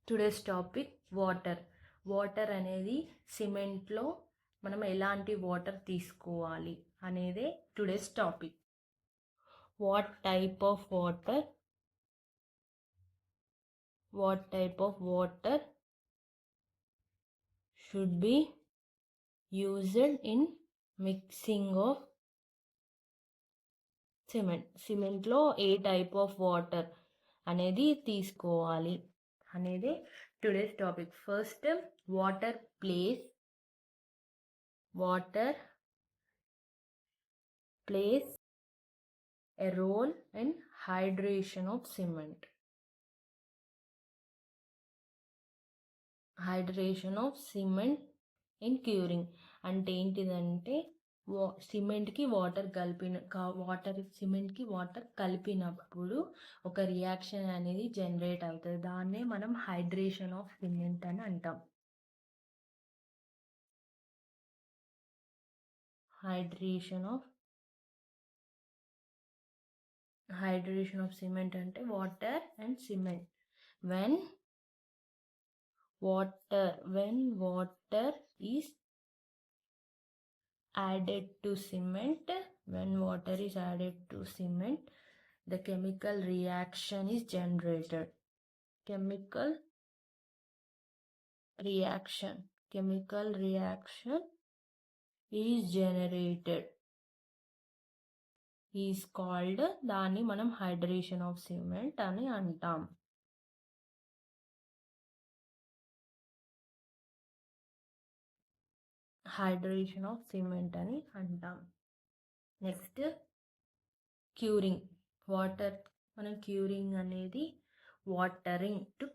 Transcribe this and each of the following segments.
Today's topic water. Water అనేది సిమెంట్లో మనం ఎలాంటి వాటర్ తీసుకోవాలి అనేదే today's topic. What type of water should be used in mixing of సిమెంట్లో ఏ టైప్ ఆఫ్ వాటర్ అనేది తీసుకోవాలి అనేది today's topic. First, water place a role in hydration of cement. In curing అంటే ఏంటిదంటే సిమెంట్కి వాటర్ కలిపినప్పుడు ఒక రియాక్షన్ అనేది జనరేట్ అవుతుంది. దాన్నే మనం హైడ్రేషన్ ఆఫ్ సిమెంట్ అని అంటాం. హైడ్రేషన్ ఆఫ్ సిమెంట్ అంటే water and cement. when water is added to cement, the chemical reaction is generated. Chemical reaction is generated is called, దాన్ని మనం హైడ్రేషన్ ఆఫ్ సిమెంట్ అని అంటాం. Next, curing. క్యూరింగ్ అనేది watering to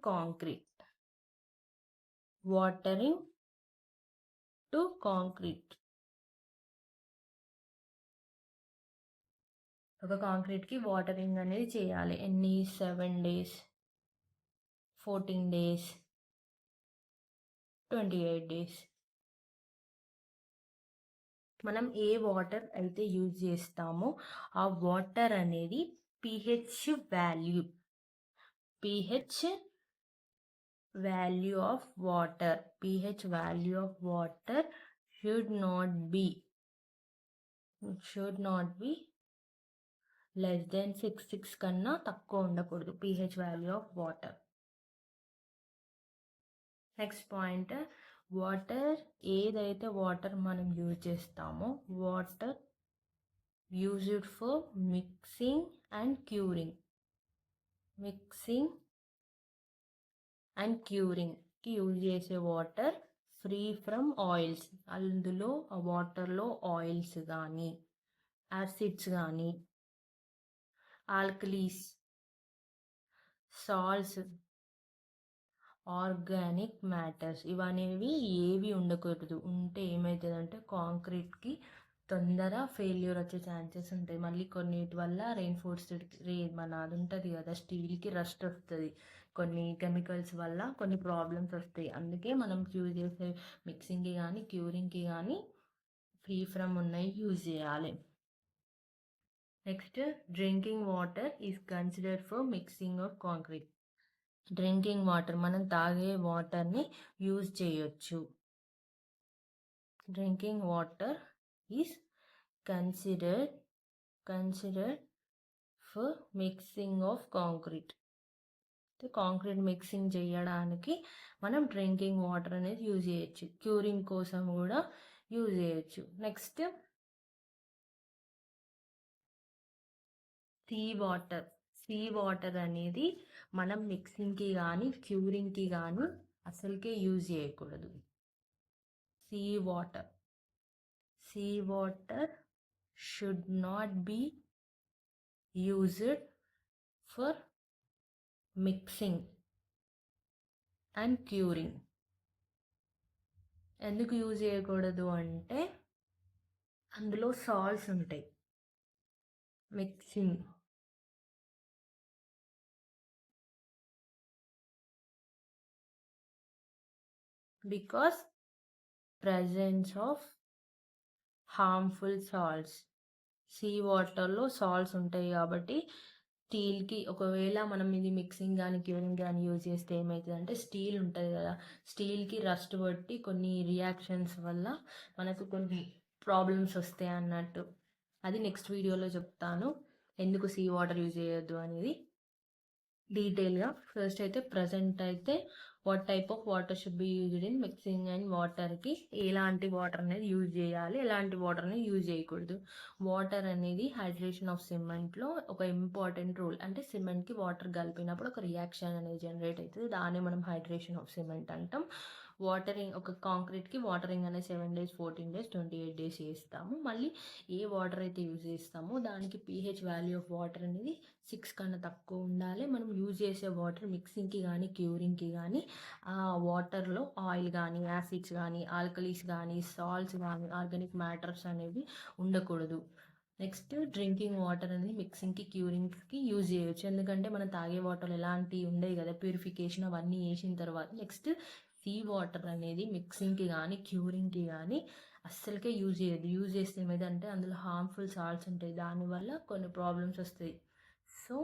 concrete. ఒక కాంక్రీట్కి watering అనేది చేయాలి. 7 days, 14 days, 28 days. మనం ఏ water అయితే యూజ్ చేస్తామో ఆ వాటర్ అనేది pH value of water should not be less than 6 కన్నా తక్కువ ఉండకూడదు pH value of water. Next point, ఏదైతే వాటర్ మనం యూజ్ చేస్తామో water used for mixing and క్యూరింగ్కి యూజ్ చేసే వాటర్ ఫ్రీ ఫ్రమ్ ఆయిల్స్. అందులో ఆ వాటర్లో ఆయిల్స్ కానీ యాసిడ్స్ కానీ ఆల్కలీస్, సాల్ట్స్, ఆర్గానిక్ మ్యాటర్స్ ఇవనేవి ఏవి ఉండకూడదు. ఉంటే ఏమవుతుందంటే కాంక్రీట్కి తొందర ఫెయిల్యూర్ వచ్చే ఛాన్సెస్ ఉంటాయి. మళ్ళీ కొన్నిటి వల్ల రెయిన్ఫోర్స్డ్ మన అది ఉంటుంది కదా, స్టీల్కి రస్ట్ వస్తుంది. కొన్ని కెమికల్స్ వల్ల కొన్ని ప్రాబ్లమ్స్ వస్తాయి. అందుకే మనం యూజ్ చేసే మిక్సింగ్కి కానీ క్యూరింగ్కి కానీ ఫ్రీ ఫ్రమ్ ఉన్నాయి యూజ్ చేయాలి. Next, drinking water is considered for mixing of concrete. Drinking water మనం తాగే వాటర్ని యూజ్ చేయొచ్చు. Drinking water is considered for mixing of concrete mixing చేయడానికి మనం డ్రింకింగ్ వాటర్ అనేది యూజ్ చేయొచ్చు. క్యూరింగ్ కోసం కూడా యూజ్ చేయొచ్చు. నెక్స్ట్, సీ వాటర్ అనేది మనం మిక్సింగ్కి కానీ క్యూరింగ్కి కానీ అసలుకే యూజ్ చేయకూడదు. Sea water should not be used for mixing and curing. ఎందుకు యూజ్ చేయకూడదు అంటే అందులో సాల్ట్స్ ఉంటాయి. Mixing because presence of harmful salts. Sea వాటర్లో సాల్ట్స్ ఉంటాయి కాబట్టి స్టీల్‌కి ఒకవేళ మనం ఇది మిక్సింగ్ గానీ, క్యూరింగ్ గానీ యూజ్ చేస్తే ఏమైతదంటే స్టీల్ ఉంటది గదా! స్టీల్‌కి రస్ట్ పట్టి కొన్ని రియాక్షన్స్ వల్ల మనకు కొన్ని ప్రాబ్లమ్స్ వస్తాయన్నట్టు. అది నెక్స్ట్ వీడియోలో చెప్తాను. ఎందుకు సీ వాటర్ యూజ్ చేయొద్దు అనేది డీటెయిల్‌గా. ఫస్ట్ అయితే ప్రెజెంట్ అయితే what type of water should be used in mixing and వాటర్‌కి ఎలాంటి వాటర్ అనేది యూజ్ చేయాలి, ఎలాంటి వాటర్ అనేది యూజ్ చేయకూడదు. వాటర్ అనేది హైడ్రేషన్ ఆఫ్ సిమెంట్‌లో ఒక ఇంపార్టెంట్ రోల్. అంటే సిమెంట్‌కి వాటర్ కలిపినప్పుడు ఒక రియాక్షన్ అనేది జనరేట్ అయితది. దాన్నే మనం హైడ్రేషన్ ఆఫ్ సిమెంట్ అంటాం. వాటరింగ్ ఒక కాంక్రీట్‌కి వాటరింగ్ అనేది 7 డేస్, 14 డేస్, 28 డేస్ చేస్తాము. మళ్ళీ ఏ వాటర్ అయితే యూజ్ చేస్తామో దానికి పీహెచ్ వాల్యూ ఆఫ్ వాటర్ అనేది 6 కన్నా తక్కువ ఉండాలి. మనం యూజ్ చేసే వాటర్ మిక్సింగ్‌కి కానీ, క్యూరింగ్‌కి కానీ ఆ వాటర్‌లో ఆయిల్ కానీ, యాసిడ్స్ కానీ, ఆల్కలీస్ కానీ, సాల్ట్స్ కానీ, ఆర్గానిక్ మ్యాటర్స్ అనేవి ఉండకూడదు. నెక్స్ట్ డ్రింకింగ్ వాటర్ అనేది మిక్సింగ్‌కి, క్యూరింగ్‌కి యూజ్ చేయొచ్చు. ఎందుకంటే మనం తాగే వాటర్‌లో ఎలాంటివి ఉండయి కదా! ప్యూరిఫికేషన్ అవన్నీ చేసిన తర్వాత నెక్స్ట్ సీ వాటర్ అనేది మిక్సింగ్‌కి కానీ, క్యూరింగ్‌కి కానీ అస్సలకే యూజ్ చేయొద్దు. యూజ్ చేస్తే ఏమైందంటే అందులో హార్మ్‌ఫుల్ సాల్ట్స్ ఉంటాయి. దానివల్ల కొన్ని ప్రాబ్లమ్స్ వస్తాయి. సో,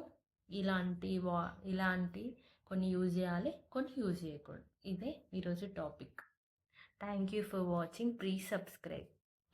ఇలాంటి వా ఇలాంటి కొన్ని యూజ్ చేయాలి, కొన్ని యూజ్ చేయకూడదు. ఇదే ఈరోజు topic. Thank you for watching. Please subscribe.